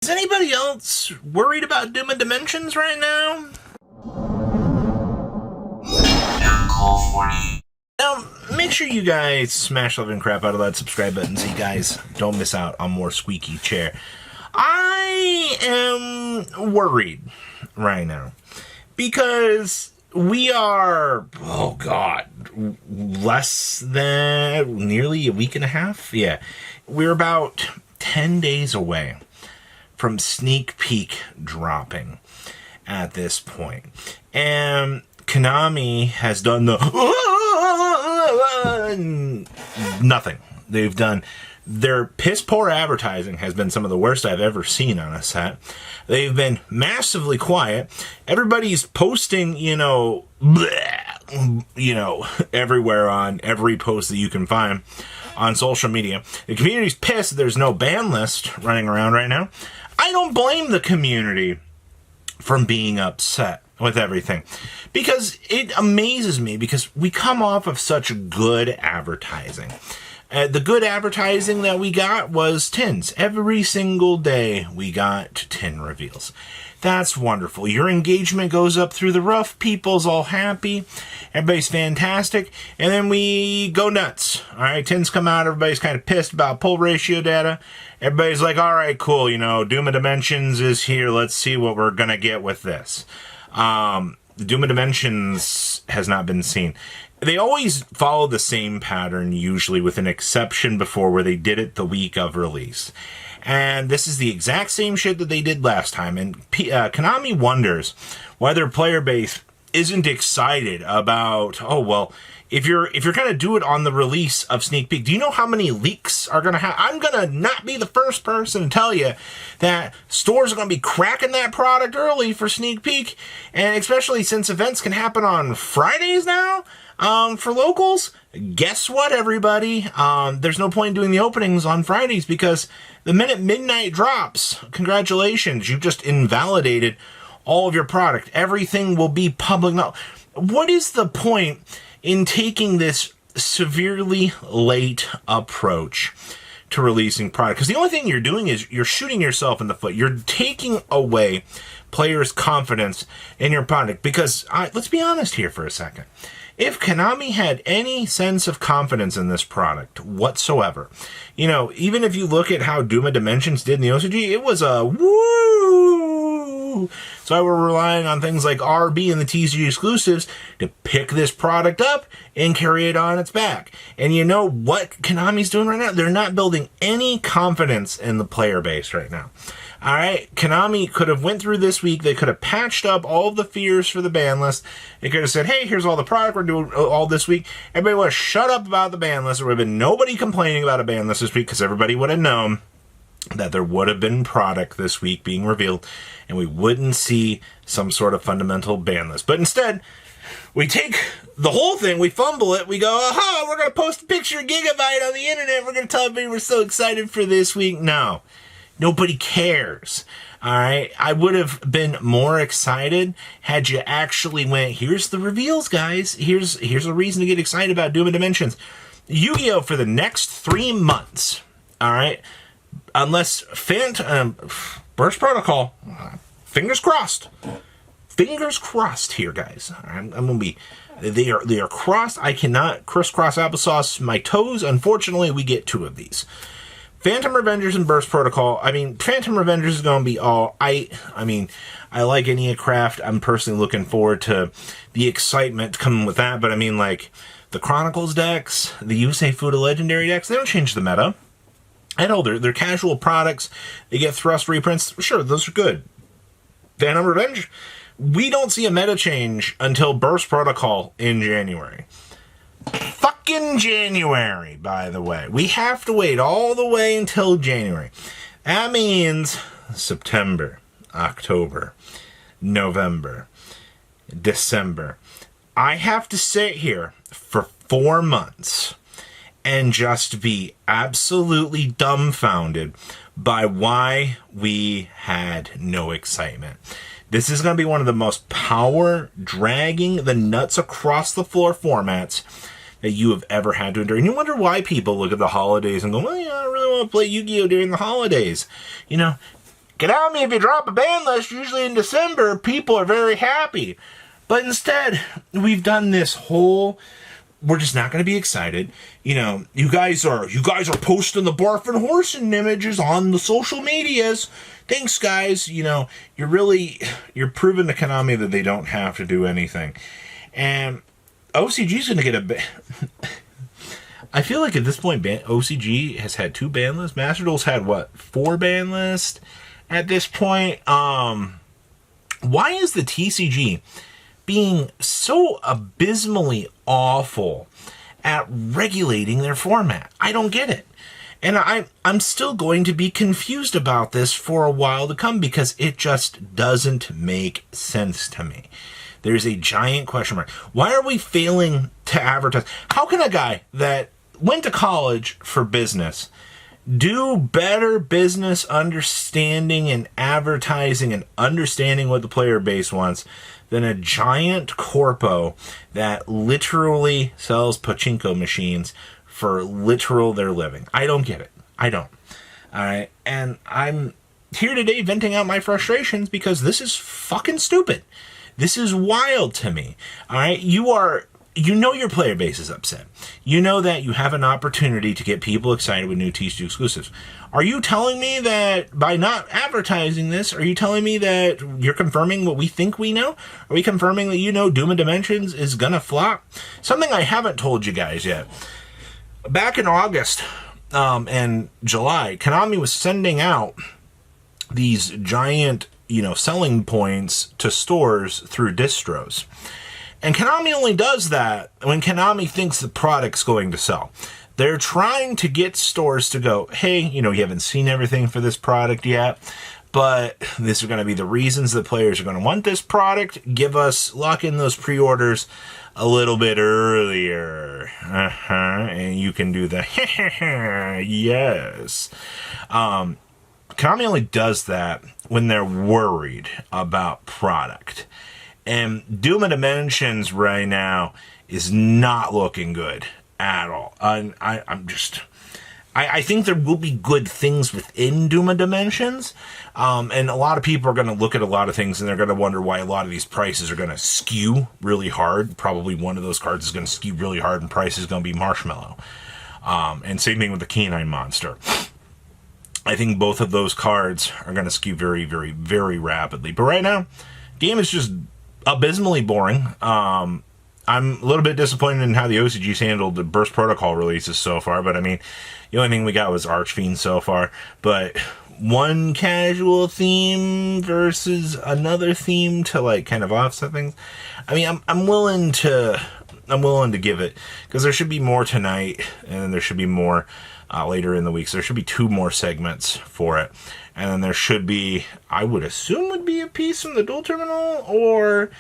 Is anybody else worried about Doom of Dimensions right now? Now, make sure you guys smash the living crap out of that subscribe button so you guys don't miss out on more squeaky chair. I am worried right now because we are, less than nearly a week and a half. Yeah, we're about 10 days away from Sneak Peek dropping at this point. And Konami has done the nothing. They've done their piss poor advertising has been some of the worst I've ever seen on a set. They've been massively quiet. Everybody's posting, everywhere on every post that you can find on social media. The community's pissed there's no ban list running around right now. I don't blame the community from being upset with everything, because it amazes me because we come off of such good advertising. The good advertising that we got was tins. Every single day we got tin reveals. That's wonderful. Your engagement goes up through the roof. People's all happy. Everybody's fantastic. And then we go nuts. All right, tins come out. Everybody's kind of pissed about pull ratio data. Everybody's like, all right, cool. Doom of Dimensions is here. Let's see what we're going to get with this. The Doom of Dimensions has not been seen. They always follow the same pattern, usually with an exception before, where they did it the week of release. And this is the exact same shit that they did last time. And Konami wonders why their player base isn't excited about, if you're going to do it on the release of Sneak Peek, do you know how many leaks are going to happen? I'm going to not be the first person to tell you that stores are going to be cracking that product early for Sneak Peek. And especially since events can happen on Fridays now. For locals, guess what, everybody? There's no point in doing the openings on Fridays because the minute midnight drops, congratulations, you've just invalidated all of your product. Everything will be public. Now, what is the point in taking this severely late approach to releasing product? Because the only thing you're doing is you're shooting yourself in the foot. You're taking away players' confidence in your product. Because let's be honest here for a second. If Konami had any sense of confidence in this product whatsoever, even if you look at how Doom of Dimensions did in the OCG, it was a woo! So I were relying on things like RB and the TCG exclusives to pick this product up and carry it on its back. And you know what Konami's doing right now? They're not building any confidence in the player base right now. All right, Konami could have went through this week. They could have patched up all of the fears for the ban list. They could have said, hey, here's all the product we're doing all this week. Everybody would have shut up about the ban list. There would have been nobody complaining about a ban list this week because everybody would have known that there would have been product this week being revealed and we wouldn't see some sort of fundamental ban list. But instead, we take the whole thing, we fumble it, we go, aha, we're going to post a picture of Gigabyte on the internet. We're going to tell everybody we're so excited for this week. No. Nobody cares. All right. I would have been more excited had you actually went, here's the reveals, guys. Here's a reason to get excited about Doom of Dimensions. Yu-Gi-Oh! For the next 3 months. All right. Unless Burst Protocol. Fingers crossed. Fingers crossed here, guys. I'm going to be, they are crossed. I cannot crisscross applesauce my toes. Unfortunately, we get 2 of these. Phantom Revengers and Burst Protocol. Phantom Revengers is going to be all... I like Enneacraft. I'm personally looking forward to the excitement coming with that. But the Chronicles decks, the Yusei Fuda Legendary decks, they don't change the meta. I know, they're casual products. They get thrust reprints. Sure, those are good. Phantom Revenge, we don't see a meta change until Burst Protocol in January. Fucking January, by the way. We have to wait all the way until January. That means September, October, November, December. I have to sit here for 4 months and just be absolutely dumbfounded by why we had no excitement. This is going to be one of the most power-dragging the nuts across the floor formats that you have ever had to endure. And you wonder why people look at the holidays and go, well, yeah, I really want to play Yu-Gi-Oh! During the holidays. Konami, if you drop a ban list, usually in December, people are very happy. But instead, we've done this whole, we're just not going to be excited. You know, you guys are posting the barfing horsing images on the social medias. Thanks, guys. You know, you're proving to Konami that they don't have to do anything. And OCG's going to get a I feel like at this point, OCG has had 2 ban lists. Master Duel's had, 4 ban lists at this point? Why is the TCG being so abysmally awful at regulating their format? I don't get it. And I'm still going to be confused about this for a while to come because it just doesn't make sense to me. There's a giant question mark. Why are we failing to advertise? How can a guy that went to college for business do better business understanding and advertising and understanding what the player base wants than a giant corpo that literally sells pachinko machines for literal their living? I don't get it. I don't. All right. And I'm here today venting out my frustrations because this is fucking stupid. This is wild to me. All right. You know your player base is upset. You know that you have an opportunity to get people excited with new TCG exclusives. Are you telling me that by not advertising this, are you telling me that you're confirming what we think we know? Are we confirming that you know Doom of Dimensions is gonna flop? Something I haven't told you guys yet. Back in August and July, Konami was sending out these giant, selling points to stores through distros. And Konami only does that when Konami thinks the product's going to sell. They're trying to get stores to go, hey, you haven't seen everything for this product yet, but these are going to be the reasons that players are going to want this product. Lock in those pre-orders a little bit earlier. And you can do the yes. Konami only does that when they're worried about product. And Doom of Dimensions right now is not looking good at all. I think there will be good things within Doom of Dimensions. And a lot of people are going to look at a lot of things and they're going to wonder why a lot of these prices are going to skew really hard. Probably one of those cards is going to skew really hard and price is going to be Marshmallow. And same thing with the Canine Monster. I think both of those cards are going to skew very, very, very rapidly. But right now, game is just abysmally boring. I'm a little bit disappointed in how the OCG's handled the Burst Protocol releases so far, but I mean, the only thing we got was Archfiend so far. But one casual theme versus another theme to kind of offset things. I mean, I'm willing to give it, because there should be more tonight, and then there should be more later in the week. So there should be 2 more segments for it. And then there should be, I would assume would be a piece from the Duel Terminal or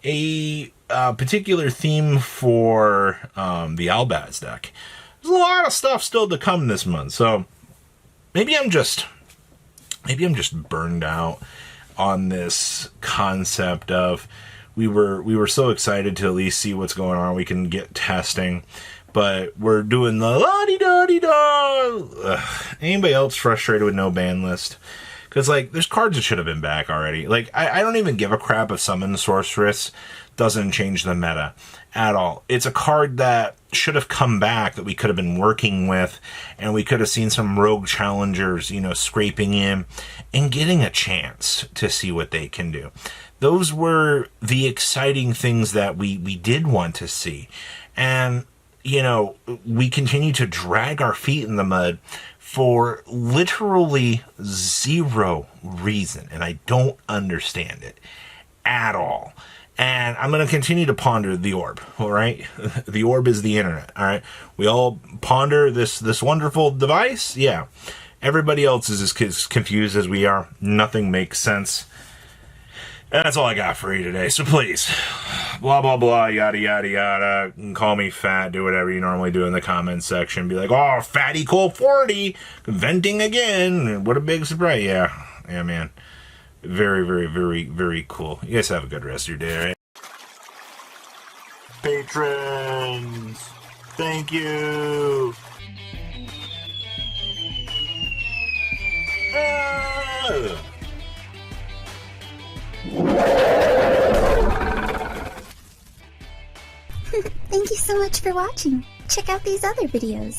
a particular theme for the Albaz deck. There's a lot of stuff still to come this month. So maybe I'm just burned out on this concept of we were so excited to at least see what's going on. We can get testing. But we're doing the la-di-da-di-da. Anybody else frustrated with no ban list? Because, there's cards that should have been back already. I don't even give a crap if Summon Sorceress doesn't change the meta at all. It's a card that should have come back that we could have been working with, and we could have seen some rogue challengers, scraping in and getting a chance to see what they can do. Those were the exciting things that we did want to see. And we continue to drag our feet in the mud for literally zero reason. And I don't understand it at all. And I'm going to continue to ponder the orb, all right? The orb is the internet, all right? We all ponder this wonderful device. Yeah. Everybody else is as confused as we are. Nothing makes sense. And that's all I got for you today. So please, blah, blah, blah, yada, yada, yada. You can call me fat, do whatever you normally do in the comments section. Be like, oh, Fatty Cole 40, venting again. What a big surprise. Yeah, man. Very, very, very, very cool. You guys have a good rest of your day, all right? Patrons, thank you. Thank you so much for watching. Check out these other videos.